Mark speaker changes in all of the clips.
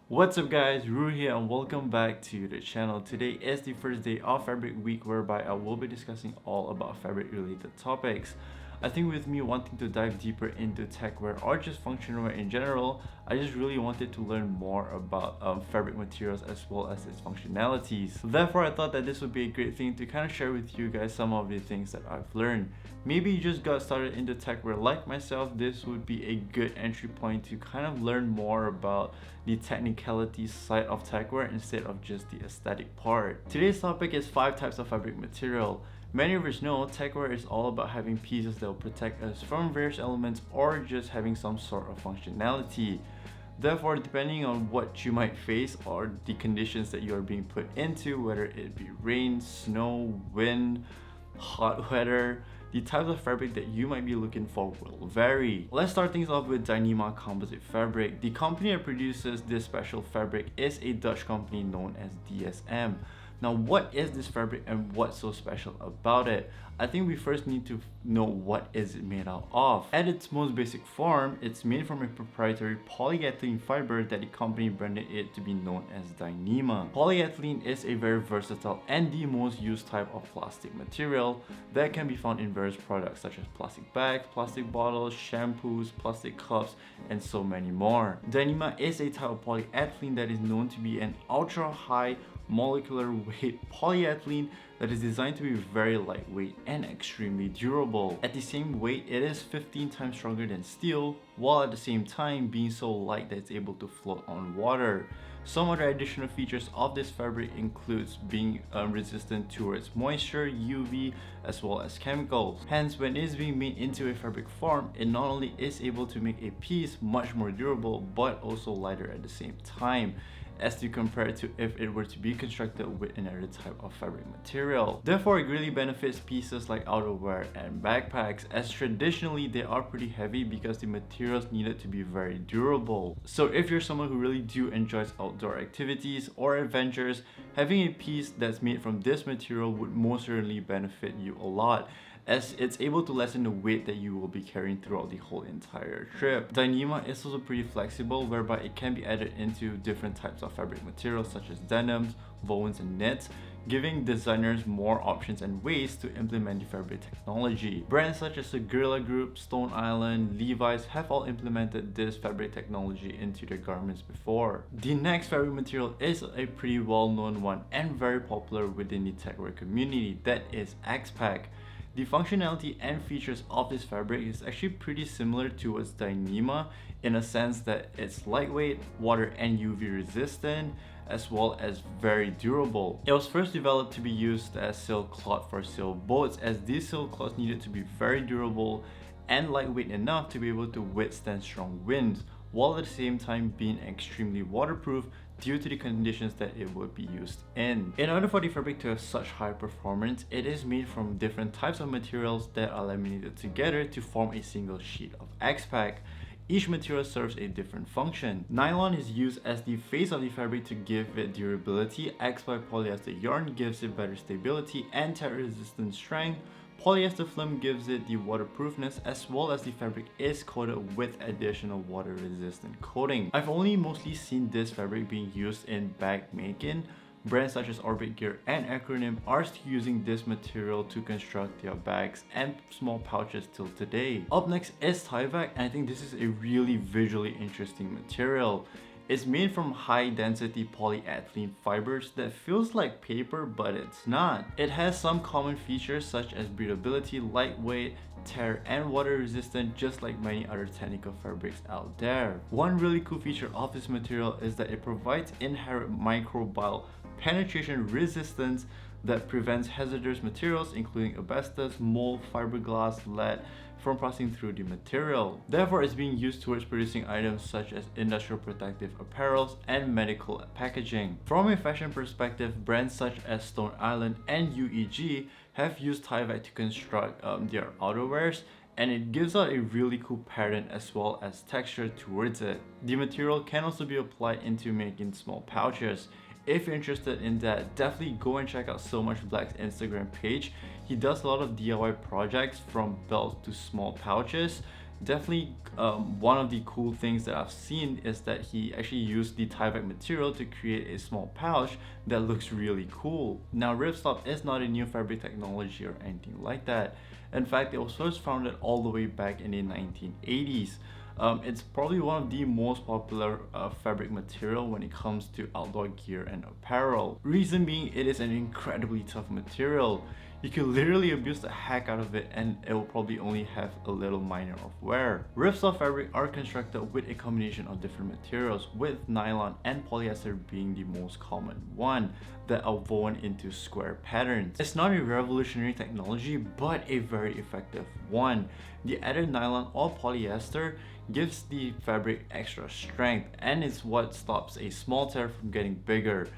Speaker 1: What's up guys, Ru here and welcome back to the channel. Today is the first day of Fabric Week whereby I will be discussing all about fabric related topics. I think with me wanting to dive deeper into tech wear or just functional wear in general, I just really wanted to learn more about fabric materials as well as its functionalities. Therefore, I thought that this would be a great thing to kind of share with you guys some of the things that I've learned. Maybe you just got started into tech wear like myself, this would be a good entry point to kind of learn more about the technicality side of tech wear instead of just the aesthetic part. Today's topic is 5 types of fabric material. Many of us know techwear is all about having pieces that will protect us from various elements or just having some sort of functionality. Therefore, depending on what you might face or the conditions that you are being put into, whether it be rain, snow, wind, hot weather, the types of fabric that you might be looking for will vary. Let's start things off with Dyneema composite fabric. The company that produces this special fabric is a Dutch company known as DSM. Now, what is this fabric and what's so special about it? I think we first need to know what is it made out of. At its most basic form, it's made from a proprietary polyethylene fiber that the company branded it to be known as Dyneema. Polyethylene is a very versatile and the most used type of plastic material that can be found in various products such as plastic bags, plastic bottles, shampoos, plastic cups, and so many more. Dyneema is a type of polyethylene that is known to be an ultra high molecular weight polyethylene that is designed to be very lightweight and extremely durable. At the same weight, it is 15 times stronger than steel, while at the same time being so light that it's able to float on water. Some other additional features of this fabric includes being resistant towards moisture, UV, as well as chemicals. Hence, when it is being made into a fabric form, it not only is able to make a piece much more durable, but also lighter at the same time, as to compare it to if it were to be constructed with another type of fabric material. Therefore, it really benefits pieces like outerwear and backpacks, as traditionally they are pretty heavy because the materials needed to be very durable. So if you're someone who really enjoys outdoor activities or adventures, having a piece that's made from this material would most certainly benefit you a lot, as it's able to lessen the weight that you will be carrying throughout the whole entire trip. Dyneema is also pretty flexible, whereby it can be added into different types of fabric materials such as denims, wovens, and knits, giving designers more options and ways to implement the fabric technology. Brands such as the Guerrilla Group, Stone Island, Levi's have all implemented this fabric technology into their garments before. The next fabric material is a pretty well-known one and very popular within the techwear community, that is X-Pac. The functionality and features of this fabric is actually pretty similar towards Dyneema in a sense that it's lightweight, water and UV resistant, as well as very durable. It was first developed to be used as sailcloth for sailboats, as these sailcloths needed to be very durable and lightweight enough to be able to withstand strong winds, while at the same time being extremely waterproof due to the conditions that it would be used in. In order for the fabric to have such high performance, it is made from different types of materials that are laminated together to form a single sheet of X-Pac. Each material serves a different function. Nylon is used as the face of the fabric to give it durability. X-Pac polyester yarn gives it better stability and tear-resistant strength. Polyester film gives it the waterproofness, as well as the fabric is coated with additional water resistant coating. I've only mostly seen this fabric being used in bag making. Brands such as Orbit Gear and Acronym are still using this material to construct their bags and small pouches till today. Up next is Tyvek, and I think this is a really visually interesting material. It's made from high density polyethylene fibers that feels like paper, but it's not. It has some common features such as breathability, lightweight, tear and water resistant, just like many other technical fabrics out there. One really cool feature of this material is that it provides inherent microbial penetration resistance that prevents hazardous materials including asbestos, mold, fiberglass, lead from passing through the material. Therefore, it's being used towards producing items such as industrial protective apparels and medical packaging. From a fashion perspective, brands such as Stone Island and UEG have used Tyvek to construct their outerwears, and it gives out a really cool pattern as well as texture towards it. The material can also be applied into making small pouches. If you're interested in that, definitely go and check out So Much Black's Instagram page. He does a lot of DIY projects from belts to small pouches Definitely one of the cool things that I've seen is that he actually used the Tyvek material to create a small pouch that looks really cool. Now Ripstop is not a new fabric technology or anything like that. In fact, it was first founded all the way back in the 1980s. It's probably one of the most popular fabric material when it comes to outdoor gear and apparel. Reason being, it is an incredibly tough material. You can literally abuse the heck out of it and it will probably only have a little minor of wear. Ripstop fabric are constructed with a combination of different materials, with nylon and polyester being the most common one, that are woven into square patterns. It's not a revolutionary technology, but a very effective one. The added nylon or polyester gives the fabric extra strength, and it's what stops a small tear from getting bigger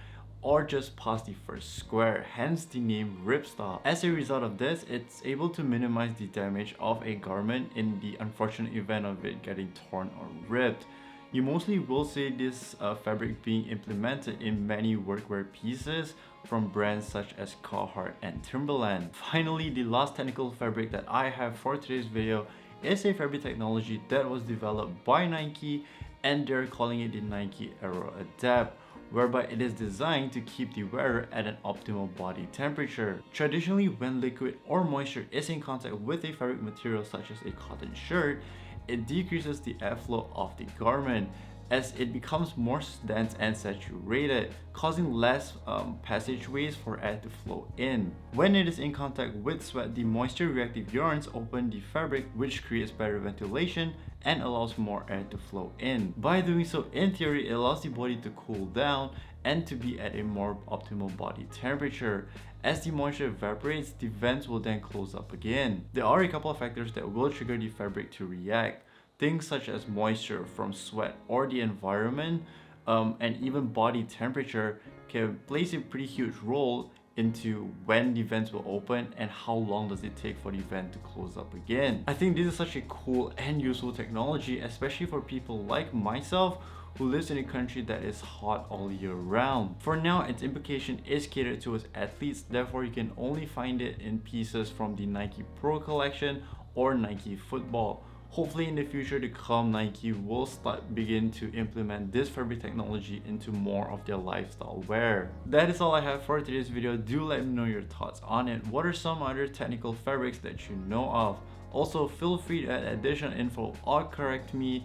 Speaker 1: or just past the first square, hence the name Ripstop. As a result of this, it's able to minimize the damage of a garment in the unfortunate event of it getting torn or ripped. You mostly will see this fabric being implemented in many workwear pieces from brands such as Carhartt and Timberland. Finally, the last technical fabric that I have for today's video is a fabric technology that was developed by Nike, and they're calling it the Nike Aero Adapt, whereby it is designed to keep the wearer at an optimal body temperature. Traditionally, when liquid or moisture is in contact with a fabric material such as a cotton shirt, it decreases the airflow of the garment as it becomes more dense and saturated, causing less passageways for air to flow in. When it is in contact with sweat, the moisture reactive yarns open the fabric, which creates better ventilation and allows more air to flow in. By doing so, in theory, it allows the body to cool down and to be at a more optimal body temperature. As the moisture evaporates, the vents will then close up again. There are a couple of factors that will trigger the fabric to react. Things such as moisture from sweat or the environment, and even body temperature can play a pretty huge role into when the vents will open and how long does it take for the vent to close up again. I think this is such a cool and useful technology, especially for people like myself who lives in a country that is hot all year round. For now, its implication is catered towards athletes, therefore you can only find it in pieces from the Nike Pro collection or Nike Football. Hopefully in the future to come, Nike will begin to implement this fabric technology into more of their lifestyle wear. That is all I have for today's video. Do let me know your thoughts on it. What are some other technical fabrics that you know of? Also, feel free to add additional info or correct me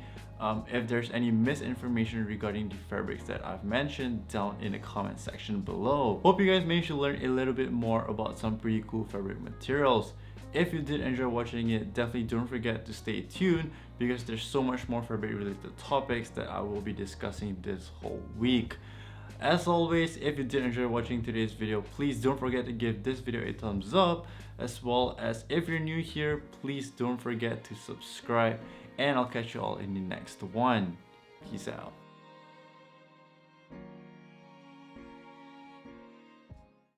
Speaker 1: if there's any misinformation regarding the fabrics that I've mentioned down in the comment section below. Hope you guys managed to learn a little bit more about some pretty cool fabric materials. If you did enjoy watching it, definitely don't forget to stay tuned because there's so much more fabric related topics that I will be discussing this whole week. As always, if you did enjoy watching today's video, please don't forget to give this video a thumbs up, as well as if you're new here, please don't forget to subscribe, and I'll catch you all in the next one. Peace out.